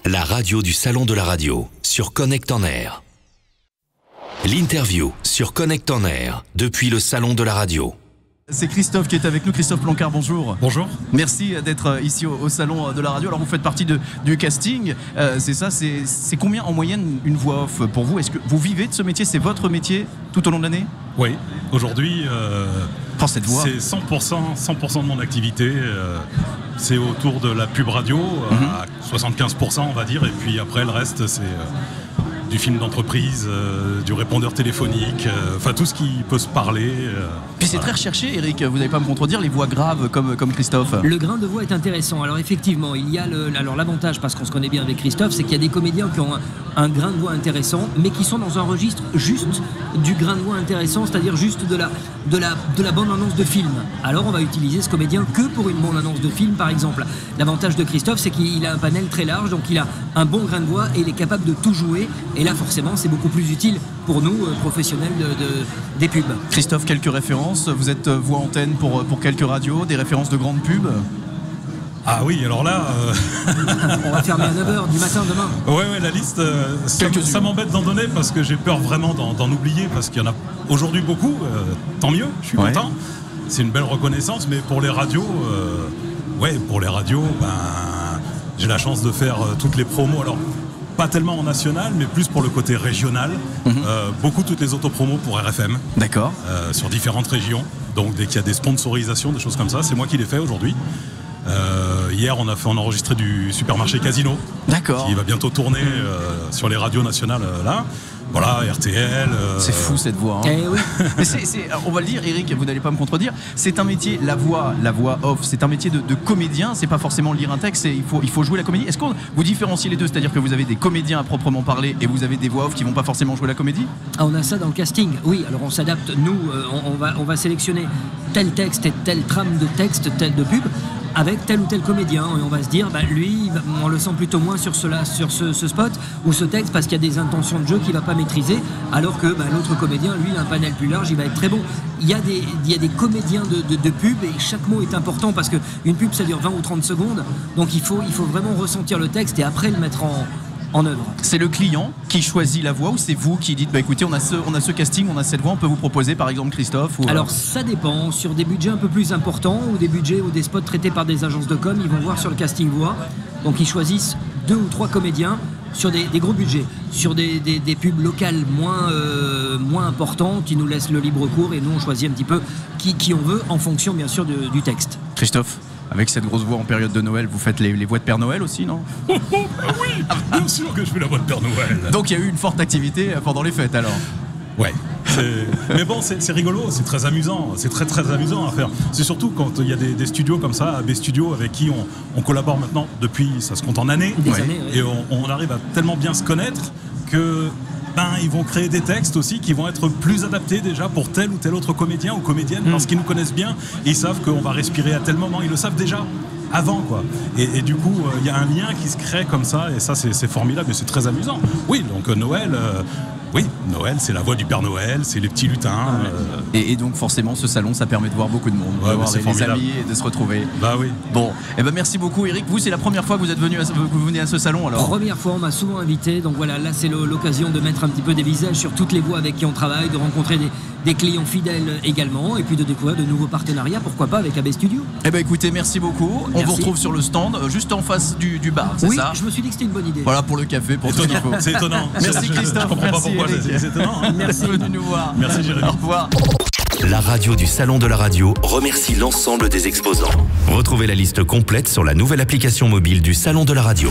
La radio du Salon de la radio sur Connect en Air. L'interview sur Connect en Air depuis le Salon de la radio. C'est Christophe qui est avec nous. Christophe Plancard, bonjour. Bonjour. Merci d'être ici au Salon de la radio. Alors vous faites partie du casting, c'est ça, c'est combien en moyenne une voix off pour vous? Est-ce que vous vivez de ce métier? C'est votre métier tout au long de l'année? Oui, aujourd'hui cette voix. c'est 100% de mon activité. C'est autour de la pub radio, à 75% on va dire, et puis après le reste c'est du film d'entreprise, du répondeur téléphonique, enfin tout ce qui peut se parler. Puis c'est très recherché, Eric, vous n'allez pas me contredire, les voix graves comme Christophe. Le grain de voix est intéressant. Alors effectivement, il y a l'avantage, parce qu'on se connaît bien avec Christophe, c'est qu'il y a des comédiens qui ont un grain de voix intéressant, mais qui sont dans un registre juste du grain de voix intéressant, c'est-à-dire juste de la bande-annonce de film. Alors on va utiliser ce comédien que pour une bande-annonce de film, par exemple. L'avantage de Christophe, c'est qu'il a un panel très large, donc il a un bon grain de voix et il est capable de tout jouer. Et là, forcément, c'est beaucoup plus utile pour nous, professionnels des pubs. Christophe, quelques références? Vous êtes voix antenne pour quelques radios, des références de grandes pubs? Ah oui, alors là... On va fermer à 9h du matin demain. Ouais, la liste, ça m'embête d'en donner parce que j'ai peur vraiment d'en oublier, parce qu'il y en a aujourd'hui beaucoup, tant mieux, je suis content. C'est une belle reconnaissance, mais pour les radios, j'ai la chance de faire toutes les promos. Alors, pas tellement en national, mais plus pour le côté régional. Beaucoup toutes les autopromos pour RFM. D'accord. Sur différentes régions. Donc dès qu'il y a des sponsorisations, des choses comme ça, c'est moi qui les fais aujourd'hui. Hier, on a enregistré du supermarché Casino. D'accord. Qui va bientôt tourner sur les radios nationales là. Voilà, RTL. C'est fou cette voix. Hein. Eh oui. Mais on va le dire, Eric, vous n'allez pas me contredire. C'est un métier, la voix off, c'est un métier de comédien. C'est pas forcément lire un texte. Il faut jouer la comédie. Est-ce que vous différenciez les deux, c'est-à-dire que vous avez des comédiens à proprement parler et vous avez des voix off qui vont pas forcément jouer la comédie? Ah, on a ça dans le casting. Oui, alors on s'adapte. Nous, on va sélectionner tel texte et telle trame de texte, telle de pub, avec tel ou tel comédien, et on va se dire, lui, on le sent plutôt moins sur ce spot ou ce texte, parce qu'il y a des intentions de jeu qu'il va pas maîtriser, alors que l'autre comédien, lui, il a un panel plus large, il va être très bon. Il y a des comédiens de pub, et chaque mot est important, parce qu'une pub, ça dure 20 ou 30 secondes, donc il faut vraiment ressentir le texte et après le mettre en œuvre. C'est le client qui choisit la voix, ou c'est vous qui dites écoutez, on a ce casting, on a cette voix, on peut vous proposer par exemple Christophe ou... Alors ça dépend, sur des budgets un peu plus importants ou des budgets ou des spots traités par des agences de com, ils vont voir sur le casting voix, donc ils choisissent 2 ou 3 comédiens sur des gros budgets, sur des pubs locales moins importants qui nous laissent le libre cours, et nous on choisit un petit peu qui on veut en fonction bien sûr du texte. Christophe, avec cette grosse voix en période de Noël, vous faites les voix de Père Noël aussi, non? Oui, bien sûr que je fais la voix de Père Noël. Donc il y a eu une forte activité pendant les fêtes alors? Ouais. Mais bon, c'est rigolo, c'est très amusant, c'est très très amusant à faire. C'est surtout quand il y a des studios comme ça, AB Studio, avec qui on collabore maintenant depuis, ça se compte en années. Des années, ouais. Et on arrive à tellement bien se connaître que... ils vont créer des textes aussi qui vont être plus adaptés déjà pour tel ou tel autre comédien ou comédienne, parce qu'ils nous connaissent bien et ils savent qu'on va respirer à tel moment, ils le savent déjà avant quoi. Et du coup il y a un lien qui se crée comme ça, et ça c'est formidable et c'est très amusant. Oui, donc Noël, Noël c'est la voix du Père Noël, c'est les petits lutins. Et donc forcément ce salon, ça permet de voir beaucoup de monde, de voir les amis et de se retrouver. Bah oui. Bon, merci beaucoup Eric. Vous, c'est la première fois que vous venez à ce salon alors? Première fois, on m'a souvent invité, donc voilà, là c'est l'occasion de mettre un petit peu des visages sur toutes les voix avec qui on travaille, de rencontrer des clients fidèles également, et puis de découvrir de nouveaux partenariats, pourquoi pas avec AB Studio. Écoutez, merci beaucoup. On vous retrouve sur le stand, juste en face du bar, c'est ça? Oui, je me suis dit que c'était une bonne idée. Voilà, pour le café, pour tout ce qu'il faut. C'est étonnant. Merci Christophe. Je comprends pas pourquoi, c'est étonnant. Hein. Merci de nous voir. Merci Jérémy. Au revoir. La radio du Salon de la radio remercie l'ensemble des exposants. Retrouvez la liste complète sur la nouvelle application mobile du Salon de la radio.